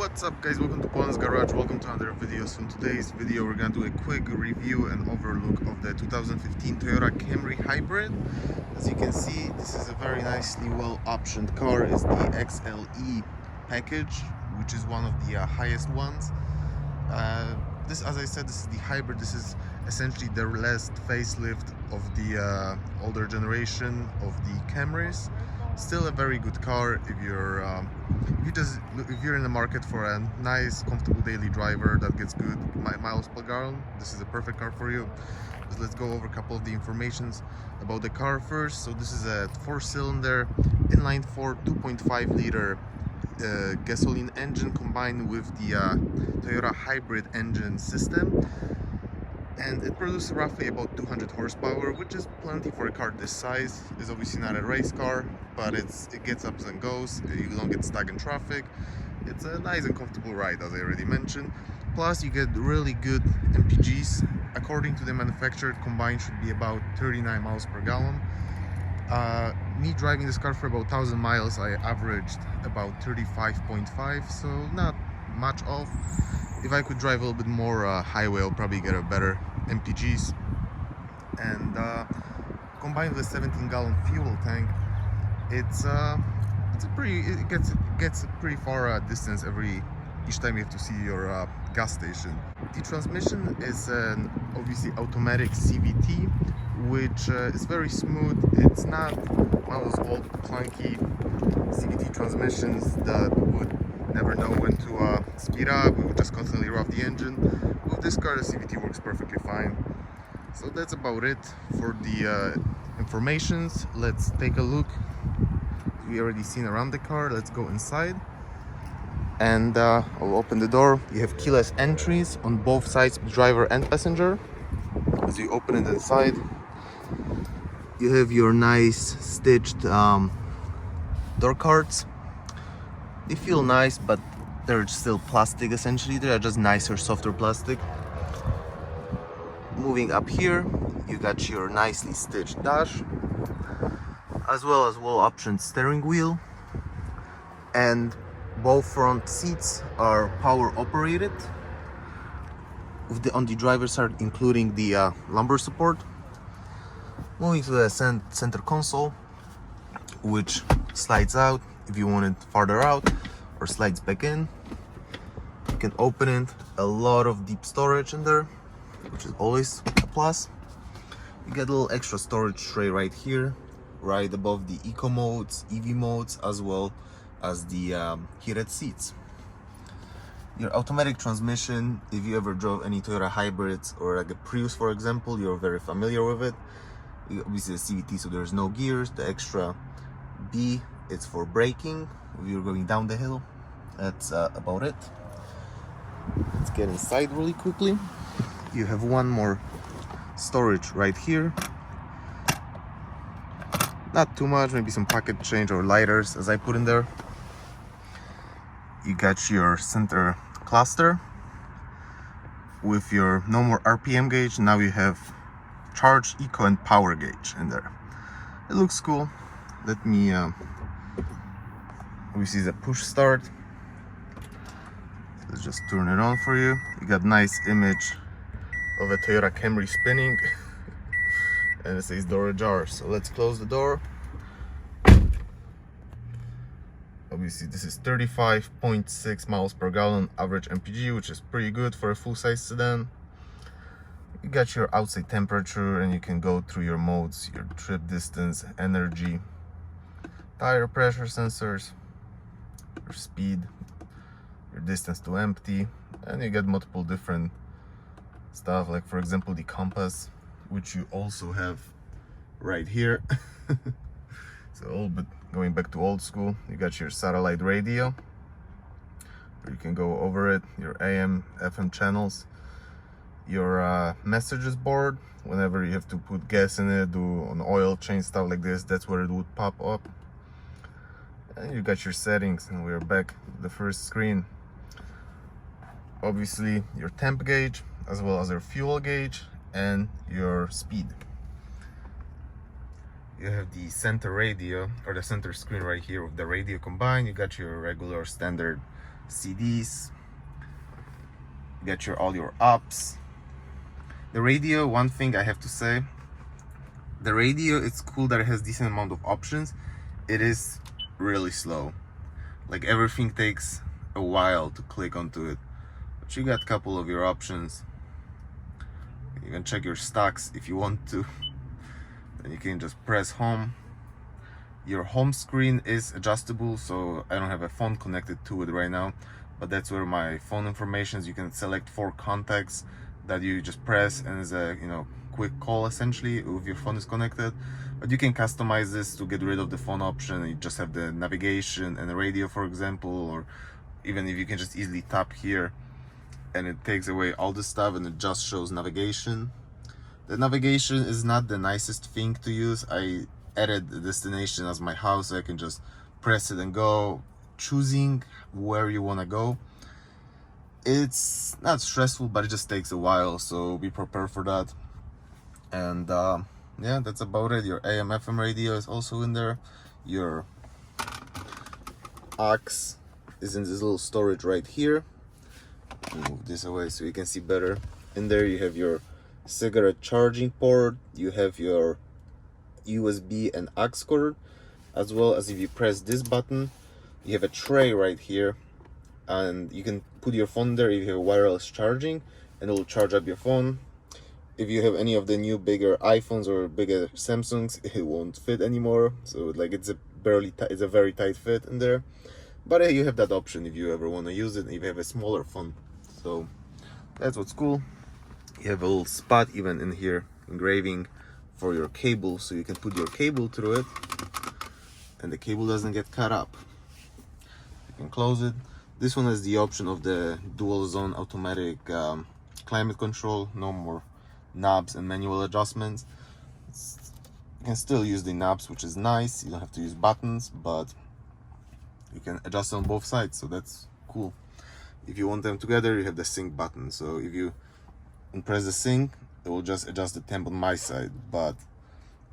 What's up guys, welcome to Poland's Garage, welcome to another video. So in today's video we're going to do a quick review and overlook of the 2015 Toyota Camry Hybrid. As you can see, this is a very nicely well optioned car. It's the XLE package, which is one of the highest ones. This, as I said, this is the hybrid. This is essentially the last facelift of the older generation of the Camrys. Still a very good car if you're in the market for a nice, comfortable daily driver that gets good miles per gallon. This is a perfect car for you. But let's go over a couple of the informations about the car first. So this is a 4-cylinder inline-4 2.5 liter gasoline engine combined with the Toyota hybrid engine system, and it produces roughly about 200 horsepower, which is plenty for a car this size. It's obviously not a race car, but it gets ups and goes. You don't get stuck in traffic. It's a nice and comfortable ride, as I already mentioned. Plus you get really good MPGs. According to the manufacturer, combined should be about 39 miles per gallon. Me driving this car for about 1,000 miles, I averaged about 35.5, so not much off. If I could drive a little bit more highway, I'll probably get a better MPGs. And combined with a 17-gallon fuel tank, it gets a pretty far distance each time you have to see your gas station. The transmission is an obviously automatic CVT, which is very smooth. It's not one of those old clunky CVT transmissions that would never know when to speed up. We would just constantly rev the engine. With this car, the CVT works perfectly fine. So that's about it for the informations. Let's take a look. We already seen around the car. Let's go inside, and I'll open the door. You have keyless entries on both sides, driver and passenger. As you open it inside, you have your nice stitched door cards. They feel nice, but they're still plastic essentially. They're just nicer, softer plastic. Moving up here, you got your nicely stitched dash, as well as well-optioned steering wheel. And both front seats are power operated, on the driver's side including the lumbar support. Moving to the center console, which slides out if you want it farther out, or slides back in. You can open it. A lot of deep storage in there, which is always a plus. You get a little extra storage tray right here, right above the eco modes, EV modes, as well as the heated seats. Your automatic transmission, if you ever drove any Toyota hybrids or like a Prius for example, you're very familiar with it. Obviously a CVT, so there's no gears. The extra B, it's for braking if you're going down the hill. That's about it. Let's get inside really quickly. You have one more storage right here. Not too much, maybe some pocket change or lighters as I put in there. You got your center cluster with your no more RPM gauge. Now you have charge, eco and power gauge in there. It looks cool. Let me obviously the push start. Let's just turn it on for you. You got nice image of a Toyota Camry spinning and it says door ajar. So let's close the door. Obviously this is 35.6 miles per gallon average MPG, which is pretty good for a full-size sedan. You got your outside temperature, and you can go through your modes, your trip distance, energy, tire pressure sensors, your speed, your distance to empty, and you get multiple different stuff, like for example the compass, which you also have right here. So a little bit going back to old school. You got your satellite radio, where you can go over it, your AM, FM channels, your messages board. Whenever you have to put gas in it, do an oil change, stuff like this, that's where it would pop up. And you got your settings, and we're back to the first screen. Obviously your temp gauge, as well as your fuel gauge and your speed. You have the center radio, or the center screen right here with the radio combined. You got your regular standard CDs, you got all your apps. The radio, one thing I have to say, the radio, it's cool that it has decent amount of options. It is really slow. Like everything takes a while to click onto it. But you got a couple of your options. You can check your stocks if you want to. Then you can just press home. Your home screen is adjustable, so I don't have a phone connected to it right now, but that's where my phone information is. You can select 4 contacts that you just press, and it's a quick call essentially if your phone is connected. But you can customize this to get rid of the phone option. You just have the navigation and the radio, for example, or even if you can just easily tap here and it takes away all the stuff and it just shows navigation. The navigation is not the nicest thing to use. I added the destination as my house, so I can just press it and go, choosing where you want to go. It's not stressful, but it just takes a while, so be prepared for that. And yeah, that's about it. Your AM FM radio is also in there. Your aux is in this little storage right here. Move this away so you can see better. In there you have your cigarette charging port, you have your USB and aux cord, as well as if you press this button, you have a tray right here, and you can put your phone there if you have wireless charging, and it will charge up your phone. If you have any of the new bigger iPhones or bigger Samsungs, it won't fit anymore. So like it's a very tight fit in there. But you have that option if you ever want to use it, if you have a smaller phone. So that's what's cool. You have a little spot even in here, engraving for your cable, so you can put your cable through it and the cable doesn't get cut up. You can close it. This one has the option of the dual zone automatic climate control. No more knobs and manual adjustments. You can still use the knobs, which is nice. You don't have to use buttons, but you can adjust on both sides, so that's cool. If you want them together, you have the sync button, so if you press the sync, it will just adjust the temp on my side, but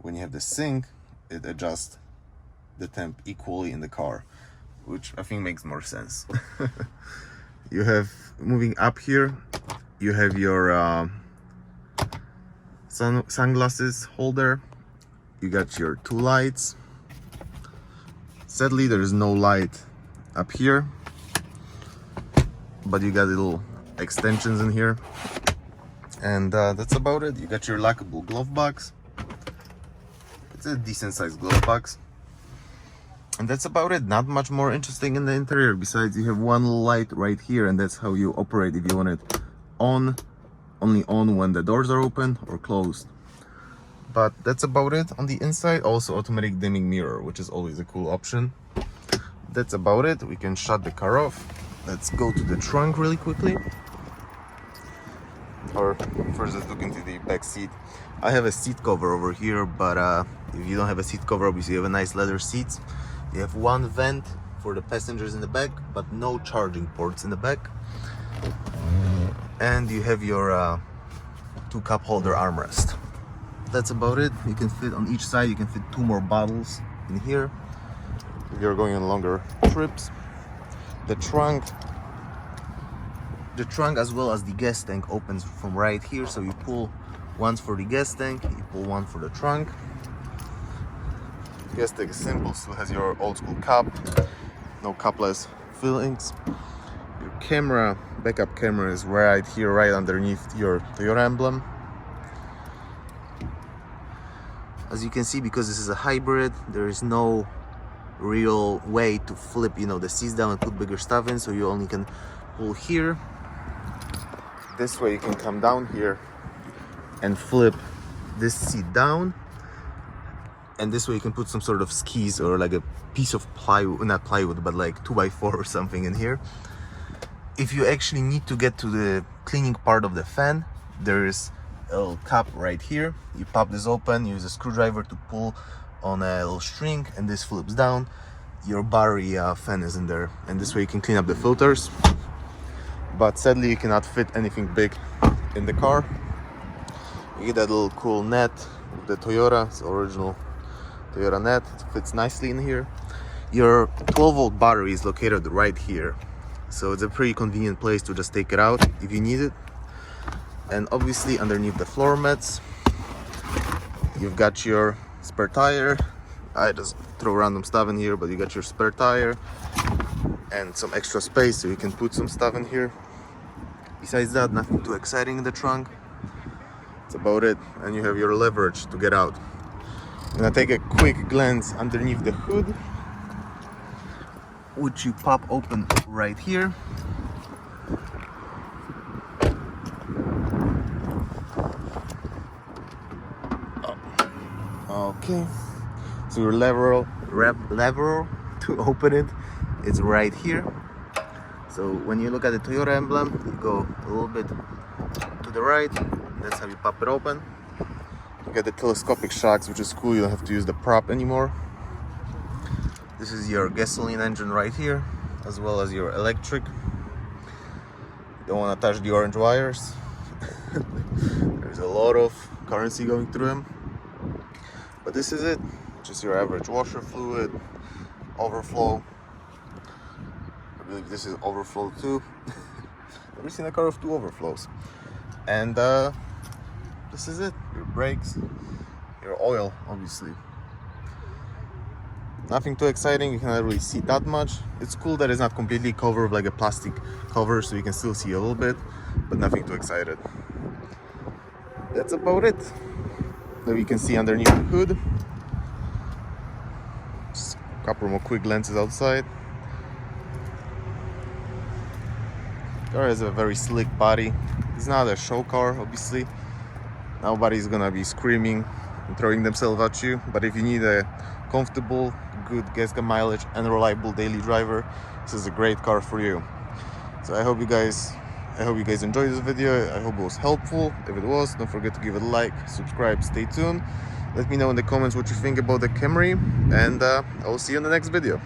when you have the sync, it adjusts the temp equally in the car, which I think makes more sense. You have, moving up here, you have your sunglasses holder. You got your 2 lights. Sadly, there is no light up here, but you got little extensions in here. And that's about it. You got your lockable glove box. It's a decent sized glove box. And that's about it. Not much more interesting in the interior, besides you have one little light right here, and that's how you operate if you want it on, only on when the doors are open or closed. But that's about it. On the inside, also automatic dimming mirror, which is always a cool option. That's about it. We can shut the car off. Let's go to the trunk really quickly. Or first, let's look into the back seat. I have a seat cover over here, but if you don't have a seat cover, obviously you have a nice leather seats. You have one vent for the passengers in the back, but no charging ports in the back. And you have your 2 cup holder armrest. That's about it. You can fit on each side, you can fit 2 more bottles in here if you're going on longer trips. The trunk as well as the gas tank opens from right here, so you pull once for the gas tank, you pull one for the trunk. Gas tank is simple, still has your old school cup, no cupless fillings. Your camera, backup camera, is right here, right underneath your Toyota emblem. As you can see, because this is a hybrid, there is no real way to flip, the seats down and put bigger stuff in, so you only can pull here. This way you can come down here and flip this seat down, and this way you can put some sort of skis or like a piece of plywood, not plywood, but like 2x4 or something in here. If you actually need to get to the cleaning part of the fan, there is a little cup right here. You pop this open, use a screwdriver to pull on a little string, and this flips down. Your battery fan is in there, and this way you can clean up the filters. But sadly, you cannot fit anything big in the car. You get that little cool net with the Toyota, it's original Toyota net. It fits nicely in here. Your 12-volt battery is located right here. so it's a pretty convenient place to just take it out if you need it. And obviously underneath the floor mats you've got your spare tire. I just throw random stuff in here, but you got your spare tire and some extra space so you can put some stuff in here. Besides that, nothing too exciting in the trunk. That's about it. And you have your leverage to get out. I'm gonna take a quick glance underneath the hood, which you pop open right here. Okay, so your lever to open it is right here. So when you look at the Toyota emblem, you go a little bit to the right. That's how you pop it open. You get the telescopic shocks, which is cool. You don't have to use the prop anymore. This is your gasoline engine right here, as well as your electric. You don't want to touch the orange wires. There's a lot of currency going through them. But this is it, just your average washer fluid, overflow. I believe this is overflow too. Never seen a car with 2 overflows. And this is it, your brakes, your oil, obviously. Nothing too exciting, you cannot really see that much. It's cool that it's not completely covered with like a plastic cover, so you can still see a little bit, but nothing too excited. That's about it. That we can see underneath the hood. Just a couple more quick glances outside. Car has a very slick body. It's not a show car, obviously. Nobody's gonna be screaming and throwing themselves at you. But if you need a comfortable, good gas mileage and reliable daily driver, this is a great car for you. So I hope you guys enjoyed this video. I hope it was helpful. If it was, don't forget to give it a like, subscribe, stay tuned. Let me know in the comments what you think about the Camry, and I will see you in the next video.